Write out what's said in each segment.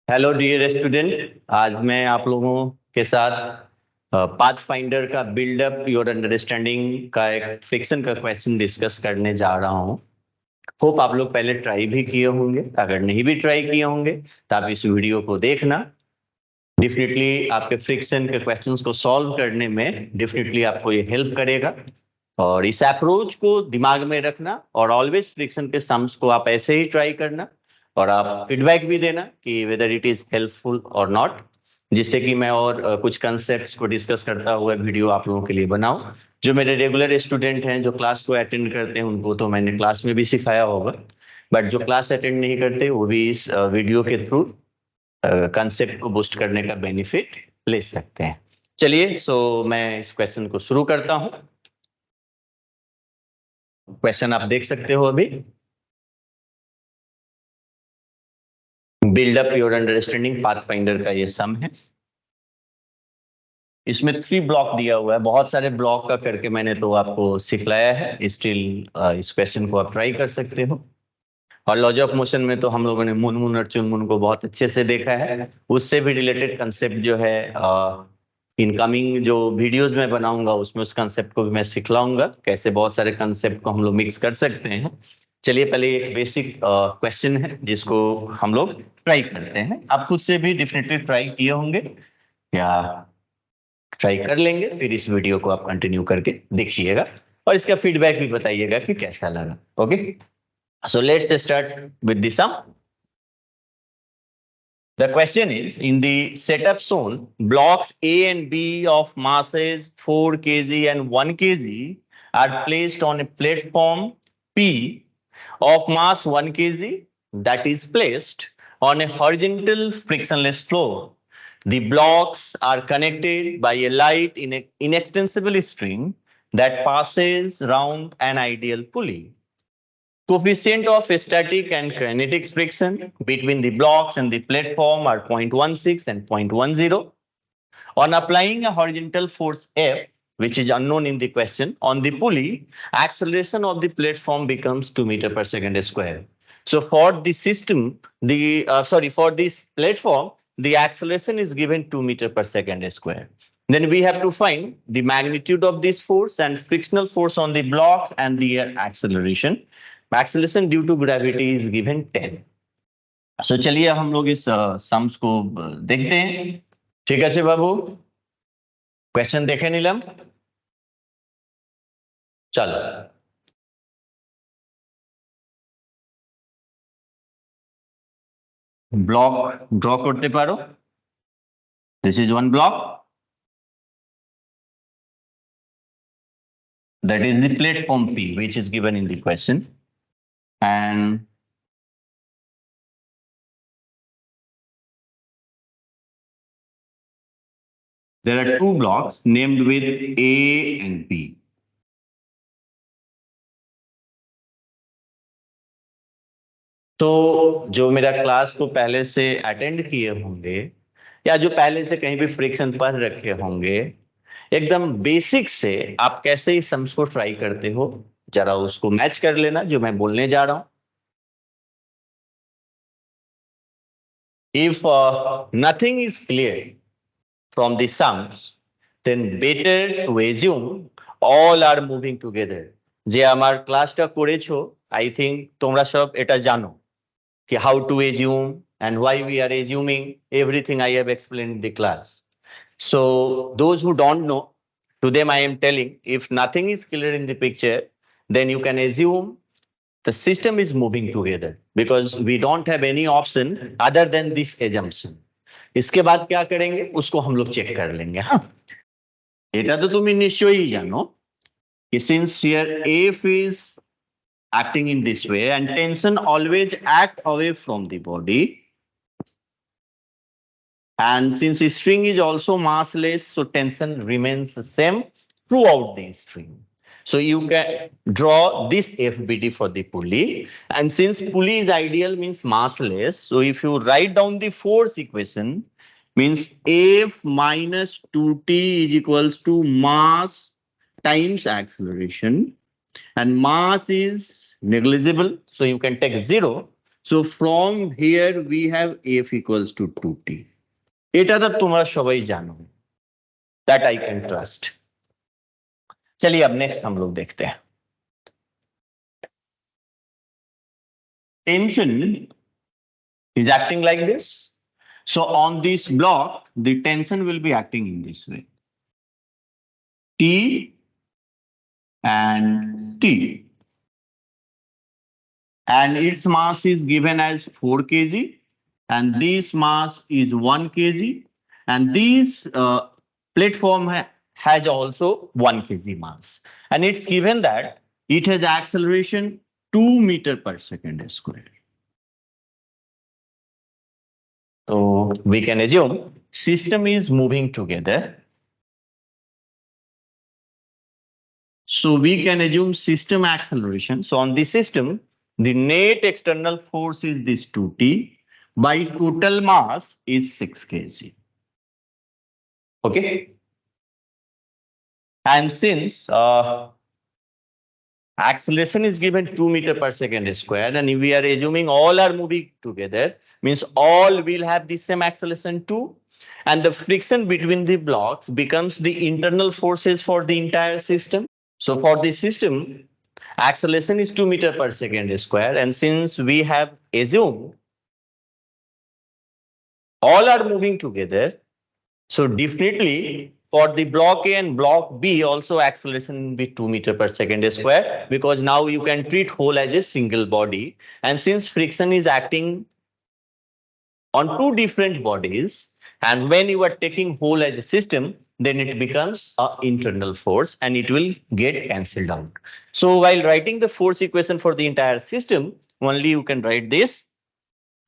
Hello dear student, आज मैं आप लोगों के साथ पाथफाइंडर का बिल्डअप योर अंडरस्टैंडिंग का एक फ्रिक्शन का क्वेश्चन डिस्कस करने जा रहा हूं। होप आप लोग पहले ट्राई भी किए होंगे। अगर नहीं भी ट्राई किए होंगे तो आप इस वीडियो को देखना। डेफिनेटली आपके फ्रिक्शन के क्वेश्चंस को सॉल्व करने में डेफिनेटली आपको ये हेल्प करेगा। और इस अप्रोच को दिमाग में रखना और ऑलवेज फ्रिक्शन के सम्स को आप ऐसे ही ट्राई करना और आप फीडबैक भी देना कि वेदर इट इज हेल्पफुल और नॉट, जिससे कि मैं और कुछ कंसेप्ट्स को डिस्कस करता हुआ वीडियो आप लोगों के लिए बनाऊं। जो मेरे रेगुलर स्टूडेंट हैं, जो क्लास को अटेंड करते हैं, उनको तो मैंने क्लास में भी सिखाया होगा, बट जो क्लास अटेंड नहीं करते वो भी इस वीडियो के थ्रू कंसेप्ट को बूस्ट करने का बेनिफिट ले सकते हैं। चलिए, मैं इस क्वेश्चन को शुरू करता हूं। क्वेश्चन आप देख सकते हो अभी। बिल्डअप योर अंडरस्टैंडिंग पाथफाइंडर का ये सम है। इसमें 3 ब्लॉक दिया हुआ है। बहुत सारे ब्लॉक का करके मैंने तो आपको सिखलाया है। स्टिल इस क्वेश्चन को आप ट्राई कर सकते हो। और लॉज ऑफ मोशन में तो हम लोगों ने मुनमुन और चुनमुन को बहुत अच्छे से देखा है। उससे भी रिलेटेड कंसेप्ट जो है इनकमिंग जो वीडियोस में बनाऊंगा उसमें उस कंसेप्ट को भी मैं सिखलाऊंगा, कैसे बहुत सारे कंसेप्ट को हम लोग मिक्स कर सकते हैं। चलिए, पहले एक बेसिक क्वेश्चन है जिसको हम लोग ट्राई करते हैं। आप खुद से भी डेफिनेटली ट्राई किए होंगे या ट्राई कर लेंगे, फिर इस वीडियो को आप कंटिन्यू करके देखिएगा और इसका फीडबैक भी बताइएगा कि कैसा लगा। Okay, so let's start with the sum. The question is, in the setup shown, blocks A and B of masses 4 kg and 1 kg are placed on a platform P of mass 1 kg that is placed on a horizontal frictionless floor. The blocks are connected by a light in an inextensible string that passes round an ideal pulley. Coefficient of static and kinetic friction between the blocks and the platform are 0.16 and 0.10. On applying a horizontal force F, which is unknown in the question, on the pulley, acceleration of the platform becomes 2 meter per second square. So for the system, for this platform, the acceleration is given 2 meter per second square. Then we have to find the magnitude of this force and frictional force on the blocks and the acceleration. Acceleration due to gravity is given 10. So चलिए हम लोग इस sums को देखते हैं। ठीक है बाबू, question देखे नीलम? चलो, ब्लॉक ड्रॉ करते पारो। This is one block, that is the platform P, which is given in the question, and there are 2 blocks named with A and B. तो जो मेरा क्लास को पहले से अटेंड किए होंगे या जो पहले से कहीं भी फ्रिक्शन पढ़ रखे होंगे, एकदम बेसिक से आप कैसे इस सम्स को ट्राई करते हो जरा उसको मैच कर लेना जो मैं बोलने जा रहा हूं। If nothing is clear from the sums, then better to assume all are moving together. যে আমার ক্লাসটা করেছো, I think তোমরা সব এটা জানো कि how to assume and why we are assuming everything I have explained in the class. So those who don't know, to them I am telling, if nothing is clear in the picture, then you can assume the system is moving together because we don't have any option other than this assumption. इसके बाद क्या करेंगे उसको हम लोग check कर लेंगे। हाँ, এটা তো তুমি নিশ্চয়ই জানো कि since here F is acting in this way and tension always act away from the body, and since the string is also massless, so tension remains the same throughout the string. So you can draw this FBD for the pulley, and since pulley is ideal means massless, so if you write down the force equation, means F minus 2T is equals to mass times acceleration, and mass is negligible, so you can take 0. So from here we have F equals to 2T. এটা তো তোমরা সবাই জানো, that I can trust. चलिए अब next हम लोग देखते हैं. Tension is acting like this. So on this block, the tension will be acting in this way. T and T. And its mass is given as 4 kg. And this mass is 1 kg. And this platform has also 1 kg mass. And it's given that it has acceleration 2 meter per second square. So we can assume system is moving together. So we can assume system acceleration. So on the system, the net external force is this 2T by total mass is 6 kg. Okay. And since acceleration is given 2 meter per second square, and we are assuming all are moving together, means all will have the same acceleration too. And the friction between the blocks becomes the internal forces for the entire system. So for the system, acceleration is 2 meter per second square. And since we have assumed all are moving together, so definitely for the block A and block B also acceleration will be 2 meter per second square, because now you can treat whole as a single body. And since friction is acting on two different bodies, and when you are taking whole as a system, then it becomes an internal force and it will get cancelled out. So while writing the force equation for the entire system, only you can write this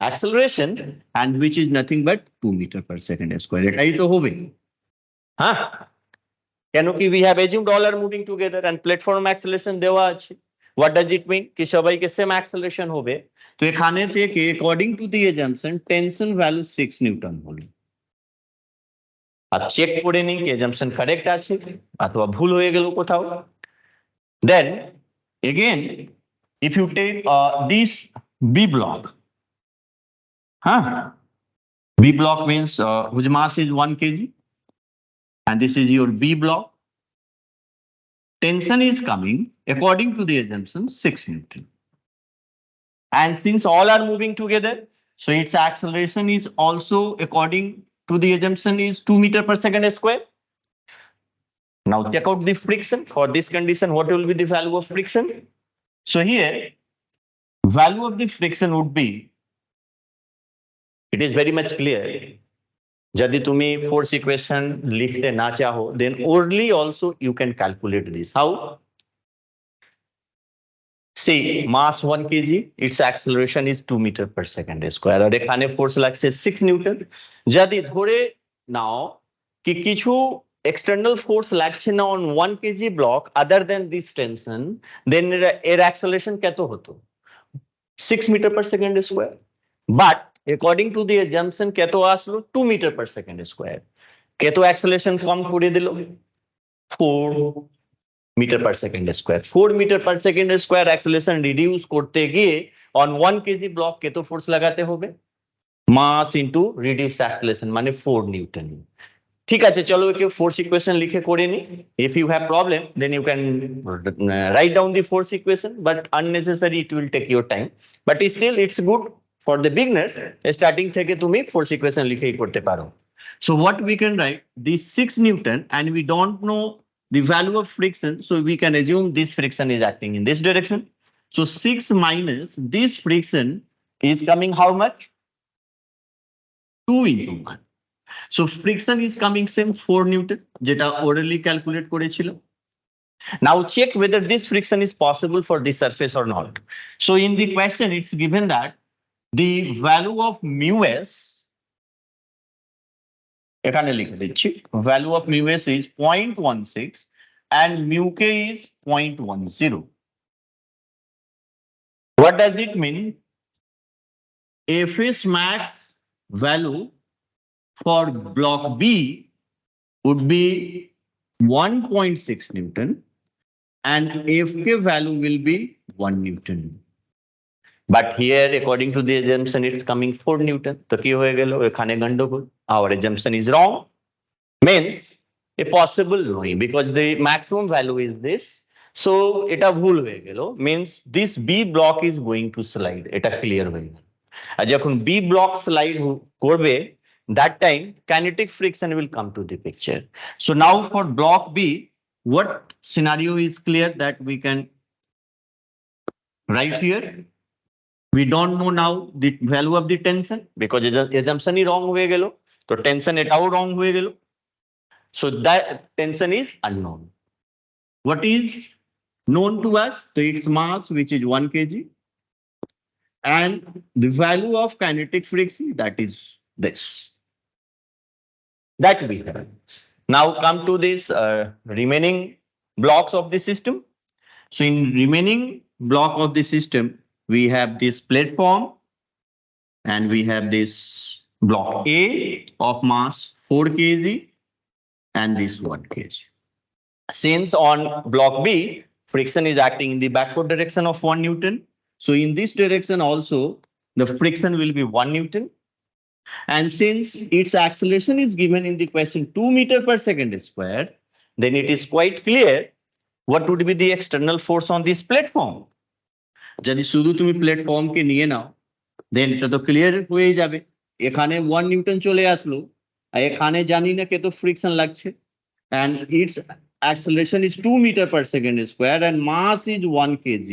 acceleration, and which is nothing but 2 meter per second square. এটাই তো হবে। হ্যাঁ, কেন কি we have assumed all are moving together and platform acceleration দেওয়া আছে. What does it mean? কি সবাইকে same acceleration হবে। তো এখানে থেকে according to the assumption tension value 6 Newton হলো। আর চেক করে নিন কি assumption correct আছে অথবা ভুল হয়ে গেল কোথাও। Then again, if you take this B block, B block means whose mass is 1 kg, and this is your B block. Tension is coming according to the assumption 6 Newton. And since all are moving together, so its acceleration is also according to the assumption is 2 meter per second square. Now check out the friction. For this condition, what will be the value of friction? So here, value of the friction would be, it is very much clear. যদি তুমি force equation লিখতে না চাহো, then orally also you can calculate this. How? See, mass 1 kg, its acceleration is 2 meter per second square. আর এখানে force লাগছে 6 Newton. যদি ধরে নাও কি কিছু external force লাগছে না on 1 kg block other than this tension, then এর acceleration কত হতো? 6 meter per second square. But according to the assumption কত আসলো? 2 meter per second square. কত acceleration কম করে দিল? 4 meter per second square. 4 meter per second square acceleration reduce করতে গিয়ে on 1 kg block কত force লাগাতে হবে? Mass into reduced acceleration মানে 4 Newton. ঠিক আছে, চলো একে force equation লিখে করে নি। If you have problem, then you can write down the force equation, but unnecessary it will take your time. But still it's good for the beginners, starting থেকে তুমি force equation লিখেই করতে পারো। So what we can write, this 6 Newton, and we don't know the value of friction, so we can assume this friction is acting in this direction. So 6 minus this friction is coming how much? 2 into 1. So friction is coming same 4 Newton, যেটা orally calculate করেছিল। Now check whether this friction is possible for this surface or not. So in the question, it's given that the value of mu s, এখানে লিখে দিচ্ছি, value of mu s is 0.16 and mu k is 0.10. What does it mean? Fs max value for block B would be 1.6 Newton and Fk value will be 1 Newton. But here, according to the assumption, it's coming 4 Newton. তো কি হয়ে গেল এখানে গন্ডগোল? Our assumption is wrong. Means a possible knowing because the maximum value is this. So এটা ভুল হয়ে গেল. Means this B block is going to slide. এটা clear হয়ে গেল। আর যখন B block slide করবে, that time kinetic friction will come to the picture. So now for block B, what scenario is clear that we can write here? We don't know now the value of the tension because assumption is wrong হয়ে গেল, তো tension এটাও wrong হয়ে গেল, so that tension is unknown. What is known to us? So its mass, which is 1 kg, and the value of kinetic friction, that is this, that we have. Now come to this remaining blocks of the system. So in remaining block of the system, we have this platform and we have this block A of mass 4 kg and this 1 kg. Since on block B, friction is acting in the backward direction of 1 Newton. So in this direction also, the friction will be 1 Newton. And since its acceleration is given in the question 2 meters per second square, then it is quite clear what would be the external force on this platform. যদি শুধু তুমি প্ল্যাটফর্মকে নিয়ে নাও, দেন এটা তো clear হয়ে যাবে। এখানে 1 Newton চলে আসলো, আর এখানে জানি না কত ফ্রিকশন লাগছে, and its acceleration is 2 meters per second square and mass is 1 kg.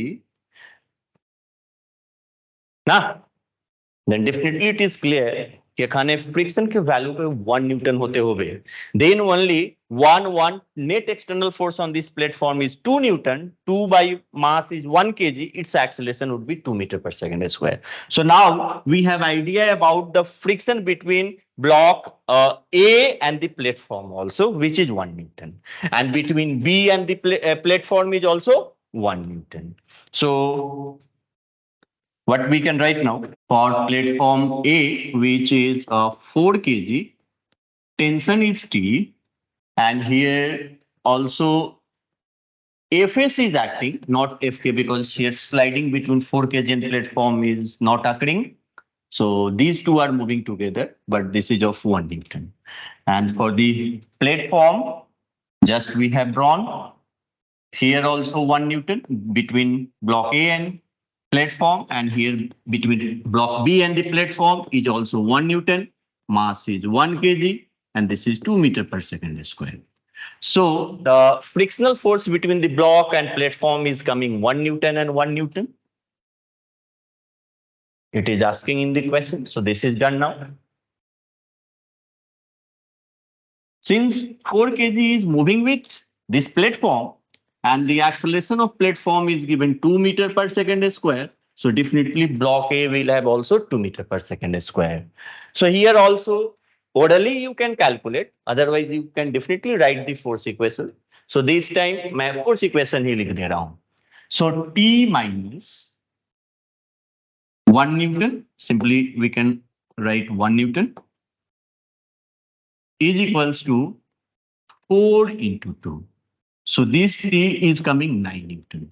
না, then definitely it is clear कि এখানে friction के value पे 1 Newton होते होवे. Then only one net external force on this platform is 2 Newton. 2 by mass is 1 kg. Its acceleration would be 2 meters per second square. So now we have idea about the friction between block A and the platform also, which is 1 Newton, and between B and the platform is also 1 Newton. So what we can write now for platform A, which is 4 kg, tension is T, and here also Fs is acting, not Fk, because here sliding between 4 kg and platform is not occurring. So these two are moving together, but this is of 1 Newton. And for the platform, just we have drawn here also 1 Newton between block A and platform, and here between block B and the platform is also 1 Newton, mass is 1 kg, and this is 2 meters per second square. So the frictional force between the block and platform is coming 1 Newton and 1 Newton. It is asking in the question, so this is done now. Since 4 kg is moving with this platform, and the acceleration of platform is given 2 meters per second square, so definitely block A will have also 2 meters per second square. So here also orally you can calculate, otherwise you can definitely write the force equation. So this time मैं force equation ही लिख दे रहा हूँ. So T minus 1 Newton, simply we can write 1 Newton, is equals to 4 into 2. So this T is coming 9 Newton.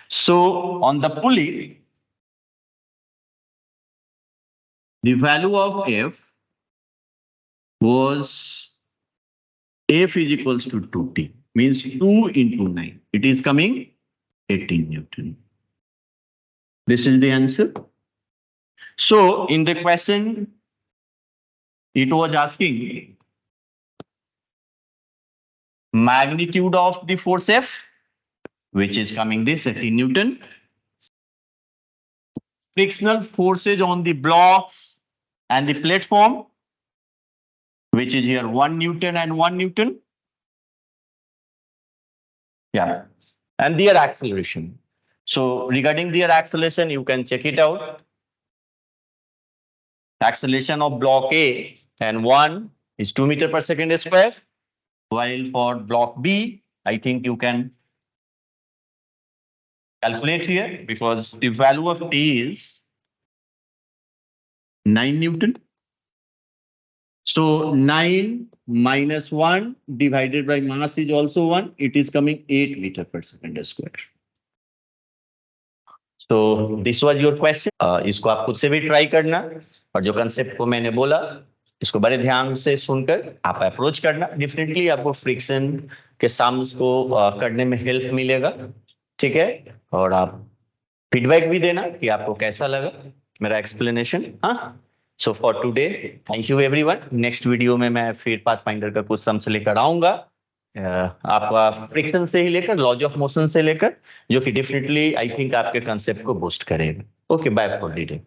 So on the pulley, the value of F was F is equals to 2T, means 2 into 9. It is coming 18 Newton. This is the answer. So in the question, it was asking magnitude of the force F, which is coming this 18 Newton. Frictional forces on the blocks and the platform, which is here 1 Newton and 1 Newton. Yeah, and their acceleration. So regarding their acceleration, you can check it out. Acceleration of block A and 1 is 2 meters per second square, while for block B, I think you can calculate here because the value of T is 9 Newton. So 9 minus 1 divided by mass is also 1. It is coming 8 meters per second square. तो this was your question. इसको आप खुद से भी try करना, और जो concept को मैंने बोला इसको बड़े ध्यान से सुनकर आप अप्रोच करना। डेफिनेटली आपको फ्रिक्शन के साम्स को करने में हेल्प मिलेगा, ठीक है। और आप फीडबैक भी देना कि आपको कैसा लगा मेरा एक्सप्लेनेशन। हाँ, so for today thank you everyone. Next video में मैं फिर पाथफाइंडर का कुछ सम्स लेकर आऊंगा, आपका फ्रिक्शन से ही लेकर लॉज ऑफ मोशन से लेकर, जो कि डेफिनेटली आई थिंक आपके कंसेप्ट को बूस्ट करेगा। Okay, bye for the day.